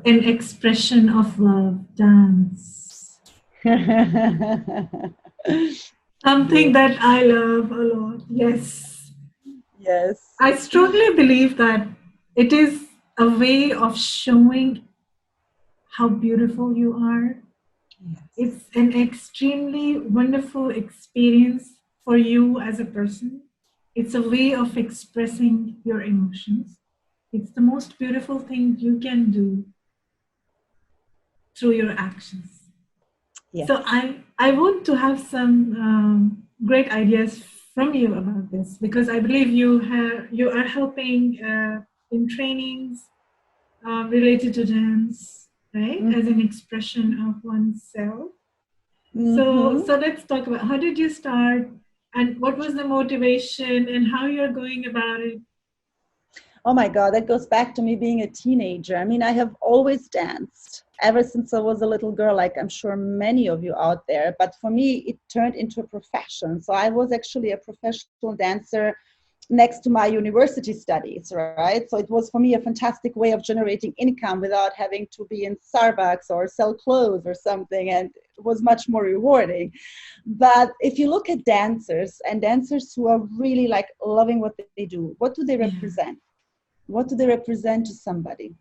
an expression of love, dance. Something Beautiful. that I love a lot. Yes. Yes. I strongly believe that it is a way of showing how beautiful you are. Yes. It's an extremely wonderful experience for you as a person. It's a way of expressing your emotions. It's the most beautiful thing you can do through your actions. So Yes. I want to have some great ideas from you about this because I believe you are helping in trainings related to dance, right, as an expression of oneself. Mm-hmm. So let's talk about how did you start and what was the motivation and how you're going about it. Oh my God, that goes back to me being a teenager. I mean, I have always danced ever since I was a little girl, like I'm sure many of you out there. But for me, it turned into a profession. So I was actually a professional dancer next to my university studies, right? So it was for me a fantastic way of generating income without having to be in Starbucks or sell clothes or something. And it was much more rewarding. But if you look at dancers and dancers who are really like loving what they do, what do they Yeah, represent? What do they represent to somebody?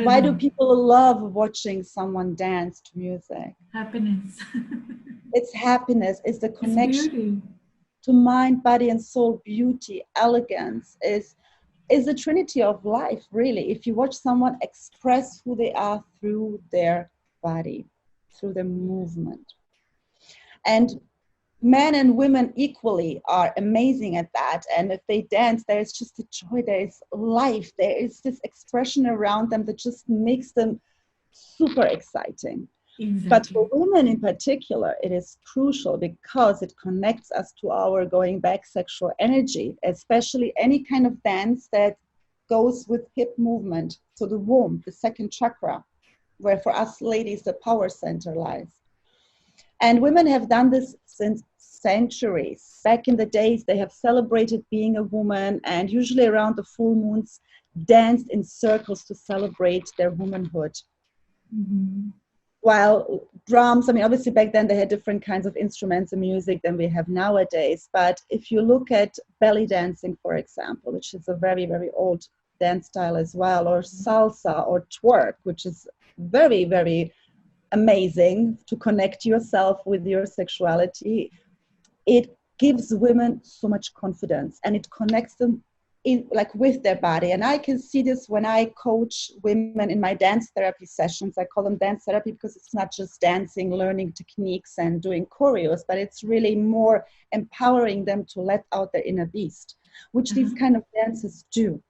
Why do rhythm, people love watching someone dance to music? happiness. It's happiness, it's the It's connection beauty. to mind, body, and soul. Beauty, elegance is the trinity of life, really. If you watch someone express who they are through their body, through their movement. And men and women equally are amazing at that. And if they dance, there is just a joy, there is life, there is this expression around them that just makes them super exciting. But for Exactly. women in particular, it is crucial because it connects us to our going back sexual energy, especially any kind of dance that goes with hip movement. So the womb, the second chakra, where for us ladies, the power center lies. And women have done this since centuries. Back in the days, they have celebrated being a woman and usually around the full moons danced in circles to celebrate their womanhood. Mhm. While drums, I mean, obviously back then they had different kinds of instruments and music than we have nowadays. But if you look at belly dancing, for example, which is a very, very old dance style as well, or salsa or twerk, which is very, very amazing to connect yourself with your sexuality, it gives women so much confidence and it connects them in like with their body. And I can see this when I coach women in my dance therapy sessions. I call them dance therapy because it's not just dancing, learning techniques and doing choreos, but it's really more empowering them to let out their inner beast, which these Uh-huh. kind of dances do.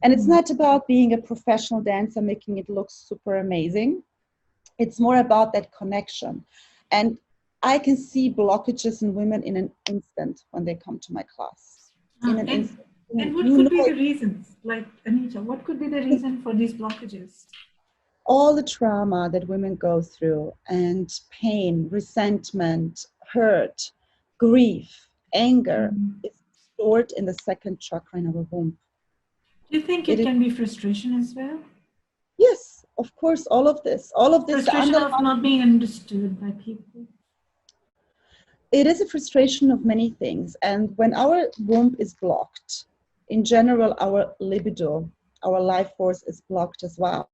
And it's Mm. not about being a professional dancer making it look super amazing. It's more about that connection. And I can see blockages in women in an instant when they come to my class. In an And instant. what You could know be the it. reasons? Like Anita, what could be the reason for these blockages? All the trauma that women go through and pain, resentment, hurt, grief, anger Mm. is stored in the second chakra in our womb. Do you think It it is, can be frustration as well? yes, of course, all of this, the Frustration of underlying. not being understood by people. It is a frustration of many things. And when our womb is blocked, in general, our libido, our life force is blocked as well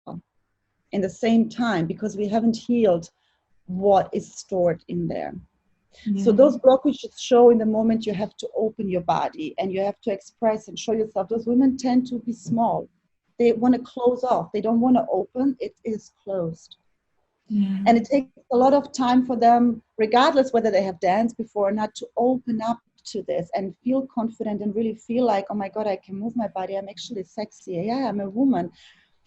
in the same time because we haven't healed what is stored in there. So Yeah. those blockages show in the moment you have to open your body and you have to express and show yourself. Those women tend to be small. They want to close off. They don't want to open. It is closed. Yeah. And it takes a lot of time for them, regardless whether they have danced before or not, to open up to this and feel confident and really feel like, oh my God, I can move my body. I'm actually sexy. Yeah, I'm a woman.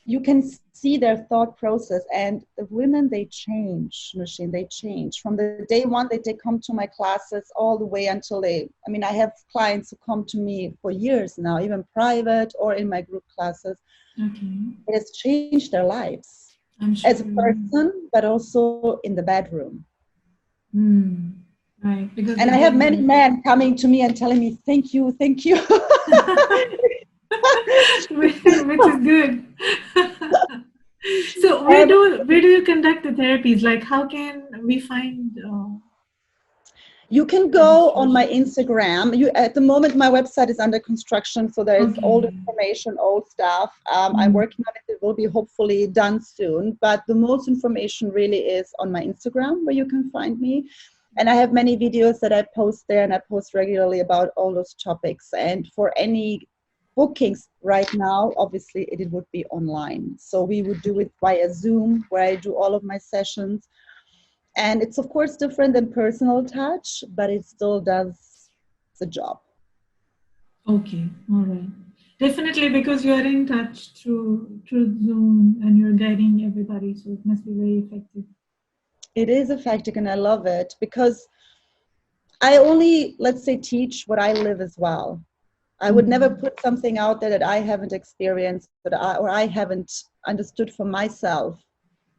You can see their thought process. And the women, they change, Nousheen, they change. From the day one that they come to my classes all the way until I mean, I have clients who come to me for years now, even private or in my group classes. Okay. It has changed their lives I'm as a sure. person, but also in the bedroom. Hmm. Right. Because And they I have get many that. men coming to me and telling me, thank you, thank you. Which is good. So So where do you conduct the therapies? Like, how can we find You can go on my registration? Instagram. You at the moment my website is under construction, so there is old Okay. information, old stuff. I'm Mm. working on it. It will be hopefully done soon. But the most information really is on my Instagram, where you can find me. And I have many videos that I post there, and I post regularly about all those topics. And for any bookings right now, obviously it would be online. So we would do it via Zoom, where I do all of my sessions, and it's of course different than personal touch, but it still does the job. Okay. All right. Definitely, because you are in touch through Zoom and you're guiding everybody, so it must be very effective. It is effective and I love it because I only, let's say, teach what I live as well. I would never Mm. put something out there that I haven't experienced, or I haven't understood for myself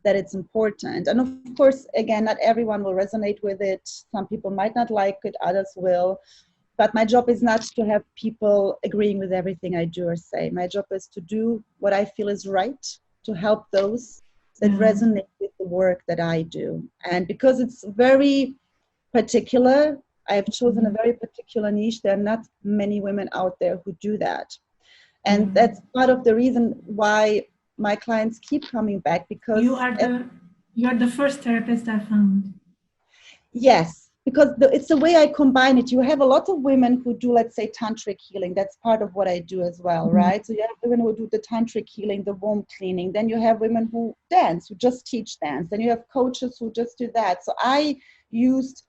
that it's important. And of course, again, not everyone will resonate with it. Some people might not like it, others will. But my job is not to have people agreeing with everything I do or say. My job is to do what I feel is right, to help those that Yeah. resonate with the work that I do. And because it's very particular, I've chosen a Mm. very particular niche. There are not many women out there who do that. And Yeah. that's part of the reason why my clients keep coming back You because are the you're the first therapist I found. yes, because it's the way I combine it. You have a lot of women who do, let's say, tantric healing. That's part of what I do as well, Mhm. right? So you have women who do the tantric healing, the womb cleaning. Then you have women who dance, who just teach dance. Then you have coaches who just do that. So I used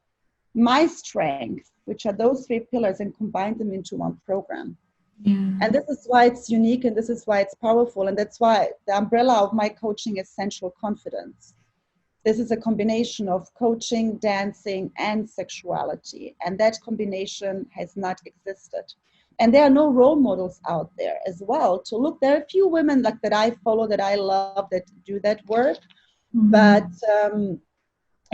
my strengths, which are those three pillars, and combined them into one program. Yeah. And this is why it's unique and this is why it's powerful. And that's why the umbrella of my coaching is sensual confidence. This is a combination of coaching, dancing, and sexuality. And that combination has not existed. And there are no role models out there as well to look. There are a few women like that I follow, that I love, that do that work. But Mhm.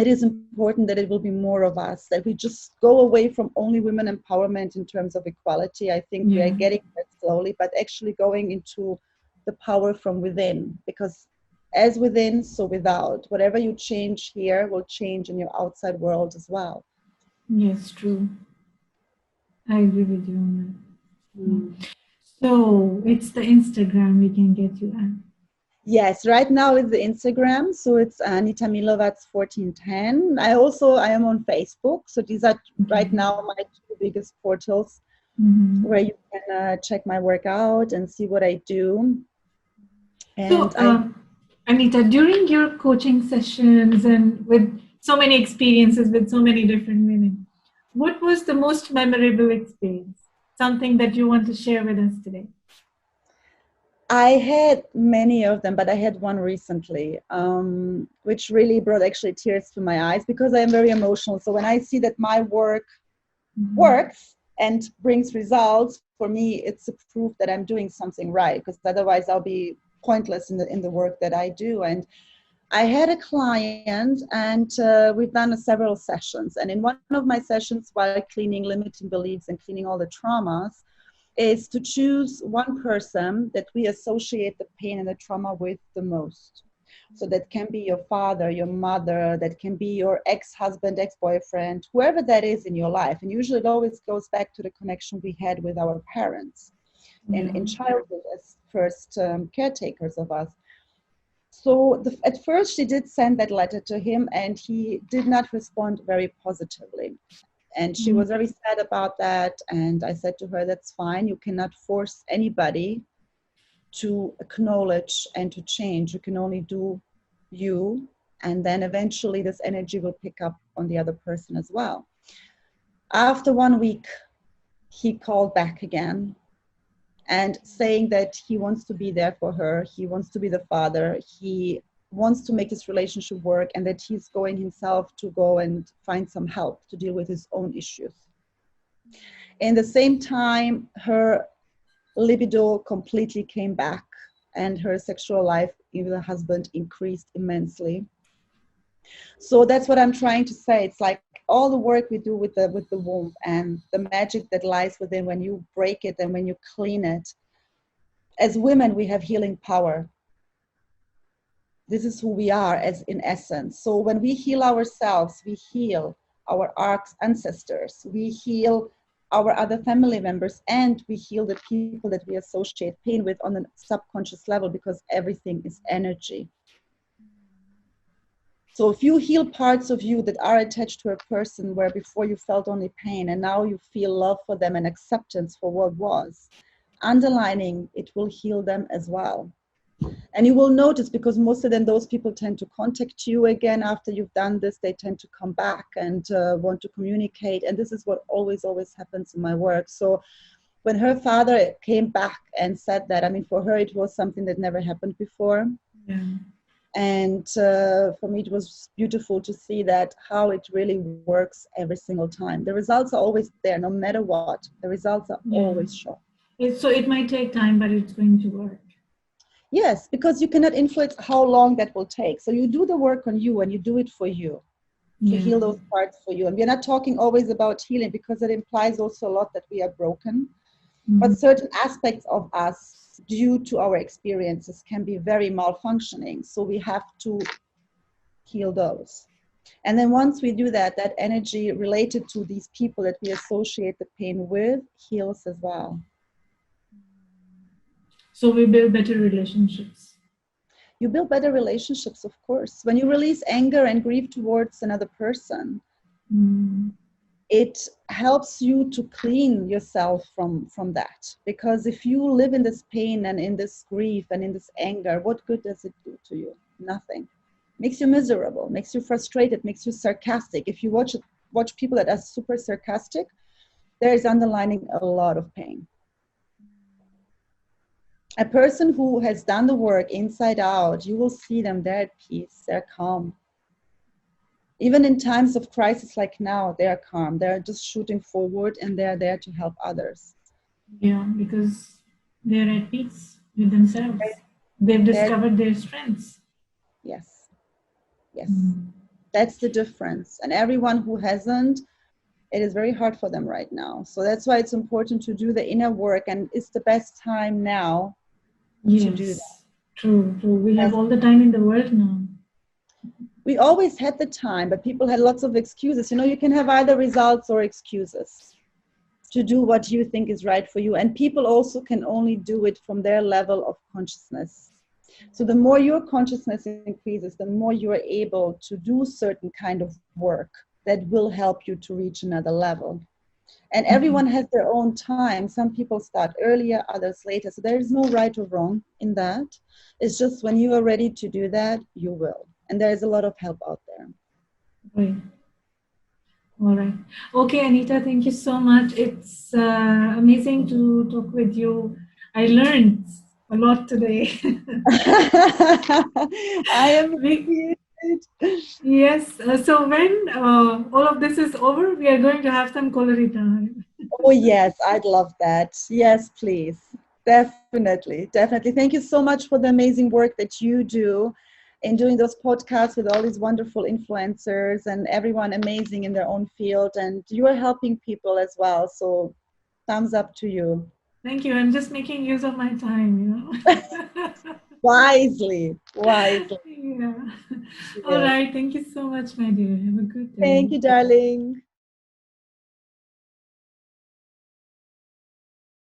it is important that it will be more of us, that we just go away from only women empowerment in terms of equality. I think we are Yeah. getting there slowly, but actually going into the power from within, because as within, so without. Whatever you change here will change in your outside world as well. Yes, true. I agree with you on that. Mm. Yeah. So it's the Instagram we can get you at. Yes, right now it's the Instagram, so it's Anita Milovac 1410. I am on Facebook, so these are right Okay. now my two biggest portals where Hmm. you can check my workout and see what I do. And So, I, Anita, during your coaching sessions and with so many experiences with so many different women, what was the most memorable experience? Something that you want to share with us today? I had many of them, but I had one recently, which really brought actually tears to my eyes because I am very emotional. So when I see that my work Mhm. works and brings results, for me, it's a proof that I'm doing something right. Because otherwise, I'll be pointless in the work that I do. And I had a client, and we've done several sessions. And in one of my sessions, while cleaning limiting beliefs and cleaning all the traumas, is to choose one person that we associate the pain and the trauma with the most. So that can be your father, your mother, that can be your ex-husband, ex-boyfriend, whoever that is in your life. And usually it always goes back to the connection we had with our parents Yeah. in childhood as first caretakers of us. So at first she did send that letter to him and he did not respond very positively. And she Mm. was very sad about that. And I said to her, that's fine. You cannot force anybody to acknowledge and to change. You can only do you. And then eventually this energy will pick up on the other person as well. After 1 week, he called back again and saying that he wants to be there for her. He wants to be the father. He wants to make this relationship work and that he's going himself to go and find some help to deal with his own issues. In the same time, her libido completely came back and her sexual life with her husband increased immensely. So that's what I'm trying to say. It's like all the work we do with the womb and the magic that lies within when you break it and when you clean it. As women, we have healing power. This is who we are as in essence. So when we heal ourselves, we heal our ancestors, we heal our other family members, and we heal the people that we associate pain with on a subconscious level, because everything is energy. So if you heal parts of you that are attached to a person where before you felt only pain and now you feel love for them and acceptance for what was, underlining it will heal them as well. And you will notice, because most of them, those people tend to contact you again after you've done this. They tend to come back and want to communicate. And this is what always happens in my work. So when her father came back and said that, I mean, for her, it was something that never happened before. Yeah. And for me, it was beautiful to see that how it really works every single time. The results are always there, no matter what. The results are Yeah. always shown. So it might take time, but it's going to work. Yes, because you cannot influence how long that will take. So you do the work on you, and you do it for you, to Yeah. heal those parts for you. And we're not talking always about healing, because it implies also a lot that we are broken. But certain aspects of us, due to our experiences, can be very malfunctioning. So we have to heal those. And then once we do that, that energy related to these people that we associate the pain with heals as well. So we build better relationships. You build better relationships, of course. When you release anger and grief towards another person, it helps you to clean yourself from that. Because if you live in this pain and in this grief and in this anger, what good does it do to you? Nothing. Makes you miserable, makes you frustrated, makes you sarcastic. If you watch people that are super sarcastic, there is underlining a lot of pain. A person who has done the work inside out, you will see them, they're at peace, they're calm. Even in times of crisis like now, they are calm. They're just shooting forward, and they're there to help others. Yeah, because they're at peace with themselves. They've discovered their strengths. Yes, yes. That's the difference. And everyone who hasn't, it is very hard for them right now. So that's why it's important to do the inner work, and it's the best time now to do that. True. We have all the time in the world now. We always had the time, but people had lots of excuses. You can have either results or excuses to do what you think is right for you. And people also can only do it from their level of consciousness. So the more your consciousness increases, the more you are able to do certain kind of work that will help you to reach another level. And everyone has their own time. Some people start earlier, others later. So there is no right or wrong in that. It's just when you are ready to do that, you will. And there is a lot of help out there. Right. All right. Okay, Anita, thank you so much. It's amazing to talk with you. I learned a lot today. I am Yes. So when all of this is over, we are going to have some quality time. Oh, yes, I'd love that. Yes, please. Definitely. Thank you so much for the amazing work that you do in doing those podcasts with all these wonderful influencers and everyone amazing in their own field. And you are helping people as well. So thumbs up to you. Thank you. I'm just making use of my time, Wisely. Yeah. All right. Thank you so much, my dear. Have a good day. Thank you, darling.